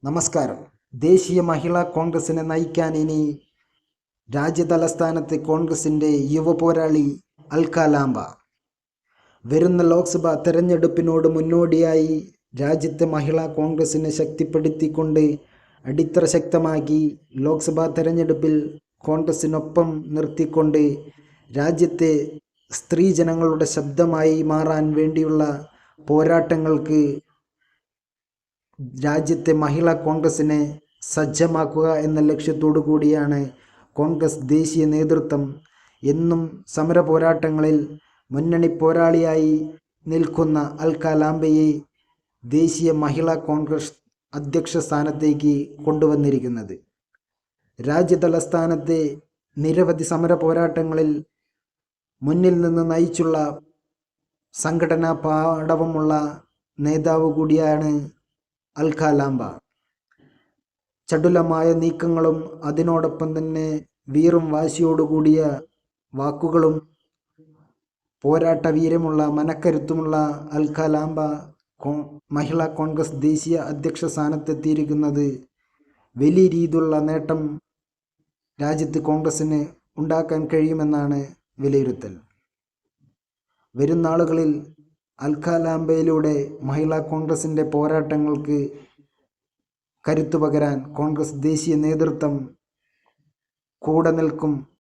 നമസ്കാരം. ദേശീയ മഹിളാ കോൺഗ്രസിനെ നയിക്കാൻ ഇനി രാജ്യതലസ്ഥാനത്ത് കോൺഗ്രസിൻ്റെ യുവപോരാളി അൽക്ക ലാംബ. വരുന്ന ലോക്സഭാ തെരഞ്ഞെടുപ്പിനോട് മുന്നോടിയായി രാജ്യത്തെ മഹിളാ കോൺഗ്രസിനെ ശക്തിപ്പെടുത്തിക്കൊണ്ട് അടിത്തറ ശക്തമാക്കി ലോക്സഭാ തെരഞ്ഞെടുപ്പിൽ കോൺഗ്രസിനൊപ്പം നിർത്തിക്കൊണ്ട് രാജ്യത്തെ സ്ത്രീജനങ്ങളുടെ ശബ്ദമായി മാറാൻ വേണ്ടിയുള്ള പോരാട്ടങ്ങൾക്ക് രാജ്യത്തെ മഹിളാ കോൺഗ്രസിനെ സജ്ജമാക്കുക എന്ന ലക്ഷ്യത്തോടു കൂടിയാണ് കോൺഗ്രസ് ദേശീയ നേതൃത്വം എന്നും സമര പോരാട്ടങ്ങളിൽ മുന്നണി പോരാളിയായി നിൽക്കുന്ന അൽക്ക ലാംബയെ ദേശീയ മഹിളാ കോൺഗ്രസ് അധ്യക്ഷ സ്ഥാനത്തേക്ക് കൊണ്ടുവന്നിരിക്കുന്നത്. രാജ്യതലസ്ഥാനത്തെ നിരവധി സമര പോരാട്ടങ്ങളിൽ മുന്നിൽ നിന്ന് നയിച്ചുള്ള സംഘടനാ പാടവമുള്ള നേതാവ് കൂടിയാണ് അൽക്ക ലാംബ. ചടുലമായ നീക്കങ്ങളും അതിനോടൊപ്പം തന്നെ വീറും വാശിയോടുകൂടിയ വാക്കുകളും പോരാട്ട വീരമുള്ള മനക്കരുത്തുമുള്ള അൽക്ക ലാംബ മഹിളാ കോൺഗ്രസ് ദേശീയ അധ്യക്ഷ സ്ഥാനത്തെത്തിയിരിക്കുന്നത് വലിയ രീതിയിലുള്ള നേട്ടം രാജ്യത്ത് കോൺഗ്രസിന് ഉണ്ടാക്കാൻ കഴിയുമെന്നാണ് വിലയിരുത്തൽ. വരുന്ന നാളുകളിൽ അൽക്ക ലാംബയിലൂടെ മഹിളാ കോൺഗ്രസിൻ്റെ പോരാട്ടങ്ങൾക്ക് കരുത്തു പകരാൻ കോൺഗ്രസ് ദേശീയ നേതൃത്വം കൂടെ നിൽക്കും